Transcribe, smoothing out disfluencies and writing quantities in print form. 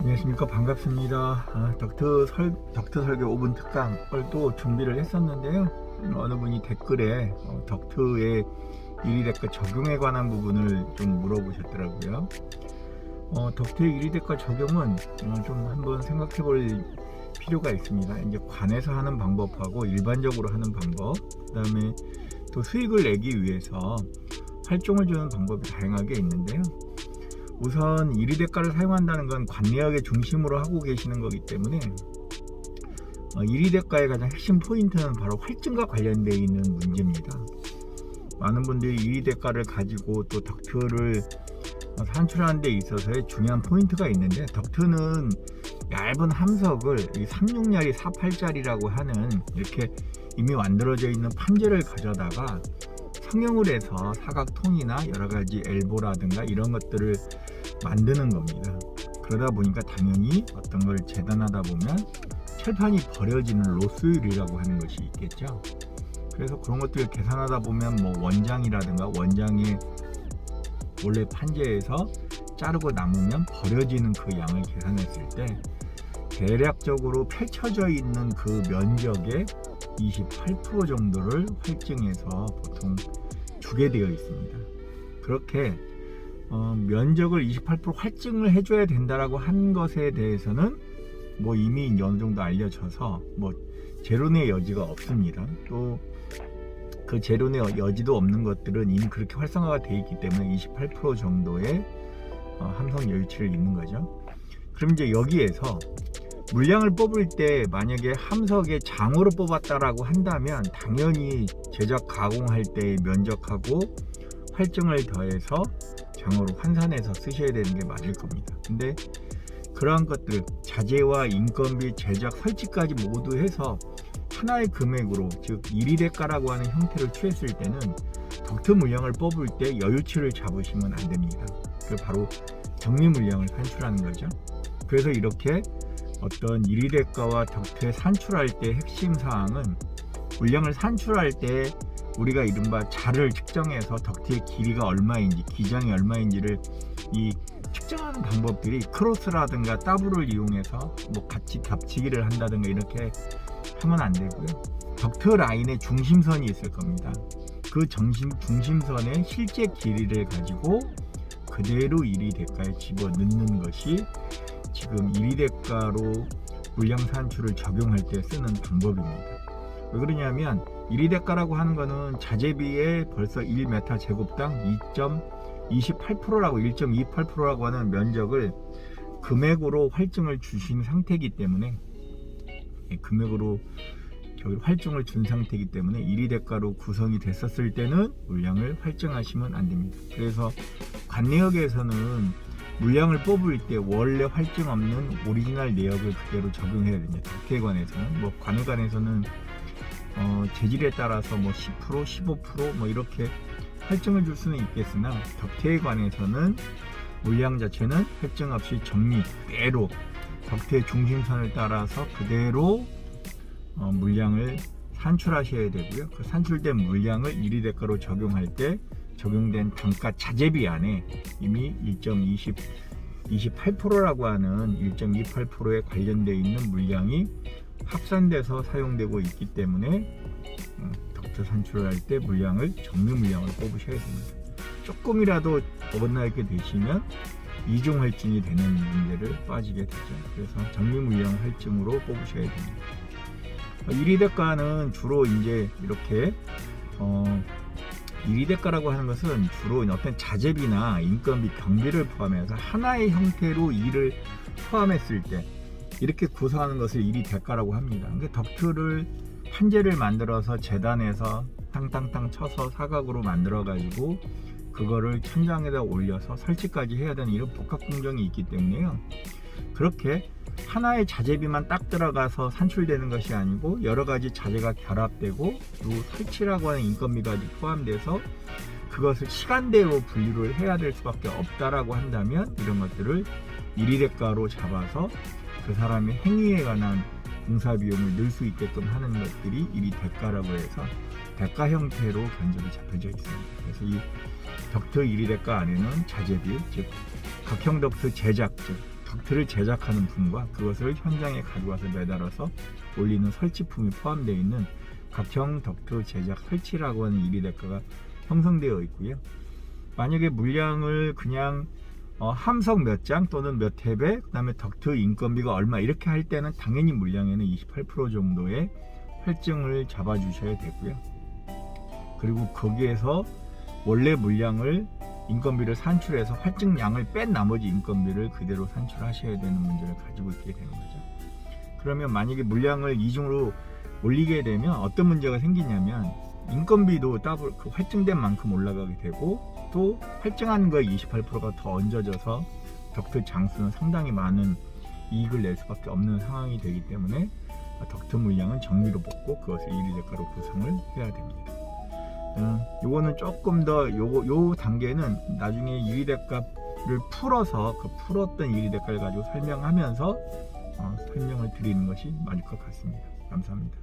안녕하십니까. 반갑습니다. 덕트 설교 5분 특강을 또 준비를 했었는데요. 어느 분이 댓글에 덕트의 일위대가 적용에 관한 부분을 좀 물어보셨더라고요. 덕트의 일위대가 적용은 좀 한번 생각해 볼 필요가 있습니다. 이제 관에서 하는 방법하고 일반적으로 하는 방법, 그 다음에 또 수익을 내기 위해서 활종을 주는 방법이 다양하게 있는데요. 우선 일위대가를 사용한다는 건 관내역의 중심으로 하고 계시는 거기 때문에 일위대가의 가장 핵심 포인트는 바로 활증과 관련되어 있는 문제입니다. 많은 분들이 일위대가를 가지고 또 덕트를 산출하는 데 있어서의 중요한 포인트가 있는데, 덕트는 얇은 함석을 36야리 48짜리라고 하는 이렇게 이미 만들어져 있는 판재를 가져다가 성형을 해서 사각통이나 여러가지 엘보라든가 이런 것들을 만드는 겁니다. 그러다 보니까 당연히 어떤 걸 재단하다 보면 철판이 버려지는 로스율이라고 하는 것이 있겠죠. 그래서 그런 것들을 계산하다 보면 뭐 원장이라든가 원장의 원래 판재에서 자르고 남으면 버려지는 그 양을 계산했을 때 대략적으로 펼쳐져 있는 그 면적의 28% 정도를 활증해서 보통 주게 되어 있습니다. 그렇게 면적을 28% 활증을 해줘야 된다라고 한 것에 대해서는 뭐 이미 어느 정도 알려져서 뭐 제로의 여지가 없습니다. 또 그 제로의 여지도 없는 것들은 이미 그렇게 활성화가 되어 있기 때문에 28% 정도의 함성 여유치를 있는 거죠. 그럼 이제 여기에서 물량을 뽑을 때 만약에 함석의 장으로 뽑았다라고 한다면 당연히 제작 가공할 때의 면적하고 활증을 더해서 장으로 환산해서 쓰셔야 되는 게 맞을 겁니다. 근데 그러한 것들 자재와 인건비, 제작, 설치까지 모두 해서 하나의 금액으로, 즉 일위대가라고 하는 형태를 취했을 때는 덕트 물량을 뽑을 때 여유치를 잡으시면 안 됩니다. 그 바로 정리 물량을 산출하는 거죠. 그래서 이렇게 어떤 일위대가와 덕트에 산출할 때 핵심 사항은 물량을 산출할 때 우리가 이른바 자를 측정해서 덕트의 길이가 얼마인지, 기장이 얼마인지를 이 측정하는 방법들이 크로스라든가 더블을 이용해서 뭐 같이 겹치기를 한다든가 이렇게 하면 안 되고요. 덕트 라인에 중심선이 있을 겁니다. 그 중심선의 실제 길이를 가지고 그대로 일위대가에 집어 넣는 것이 지금 일위대가로 물량 산출을 적용할 때 쓰는 방법입니다. 왜 그러냐면 일위대가라고 하는 거는 자재비의 벌써 1m 제곱당 2.28%라고 1.28%라고 하는 면적을 금액으로 활증을 주신 상태이기 때문에, 금액으로 활증을 준 상태이기 때문에 일위대가로 구성이 됐었을 때는 물량을 활증하시면 안 됩니다. 그래서 관내역에서는 물량을 뽑을 때 원래 활증 없는 오리지널 내역을 그대로 적용해야 됩니다. 덕트에 관해서는 뭐 관에서는 재질에 따라서 뭐 10%, 15% 뭐 이렇게 활증을 줄 수는 있겠으나 덕트에 관해서는 물량 자체는 활증 없이 정리 그대로 덕트의 중심선을 따라서 그대로 물량을 산출하셔야 되고요. 그 산출된 물량을 일위대가로 적용할 때 적용된 단가 자재비 안에 이미 1.28%라고 하는 1.28%에 관련되어 있는 물량이 합산돼서 사용되고 있기 때문에 덕트 산출할 때 물량을 정리 물량을 뽑으셔야 됩니다. 조금이라도 어긋나게 되시면 이중 활증이 되는 문제를 빠지게 되죠. 그래서 정리 물량 활증으로 뽑으셔야 됩니다. 일위대가는 주로 이제 이렇게 일위대가라고 하는 것은 주로 어떤 자재비나 인건비, 경비를 포함해서 하나의 형태로 일을 포함했을 때 이렇게 구성하는 것을 일위대가라고 합니다. 그러니까 덕트를 판재를 만들어서 재단해서 탕탕탕 쳐서 사각으로 만들어 가지고 그거를 천장에다 올려서 설치까지 해야 되는 이런 복합 공정이 있기 때문에요. 그렇게 하나의 자재비만 딱 들어가서 산출되는 것이 아니고 여러 가지 자재가 결합되고 또 설치라고 하는 인건비까지 포함돼서 그것을 시간대로 분류를 해야 될 수밖에 없다라고 한다면 이런 것들을 일위대가로 잡아서 그 사람의 행위에 관한 공사 비용을 늘 수 있게끔 하는 것들이 일위대가라고 해서 대가 형태로 견적이 잡혀져 있습니다. 그래서 이 덕트 일위대가 안에는 자재비, 즉 각형 덕트 제작, 즉 덕트를 제작하는 품과 그것을 현장에 가져와서 매달아서 올리는 설치품이 포함되어 있는 각형 덕트 제작 설치라고 하는 1위 대가가 형성되어 있고요. 만약에 물량을 그냥 함석 몇 장 또는 몇 탭에 그 다음에 덕트 인건비가 얼마 이렇게 할 때는 당연히 물량에는 28% 정도의 할증을 잡아 주셔야 되고요. 그리고 거기에서 원래 물량을 인건비를 산출해서 할증량을 뺀 나머지 인건비를 그대로 산출하셔야 되는 문제를 가지고 있게 되는 거죠. 그러면 만약에 물량을 이중으로 올리게 되면 어떤 문제가 생기냐면 인건비도 더블 그 할증된 만큼 올라가게 되고 또 할증한 거에 28%가 더 얹어져서 덕트 장수는 상당히 많은 이익을 낼 수밖에 없는 상황이 되기 때문에 덕트 물량은 정리로 뽑고 그것을 1위 대가로 구성을 해야 됩니다. 요거는 조금 더 요 단계는 나중에 1위 대가를 풀어서 그 풀었던 1위 대가를 가지고 설명하면서 설명을 드리는 것이 맞을 것 같습니다. 감사합니다.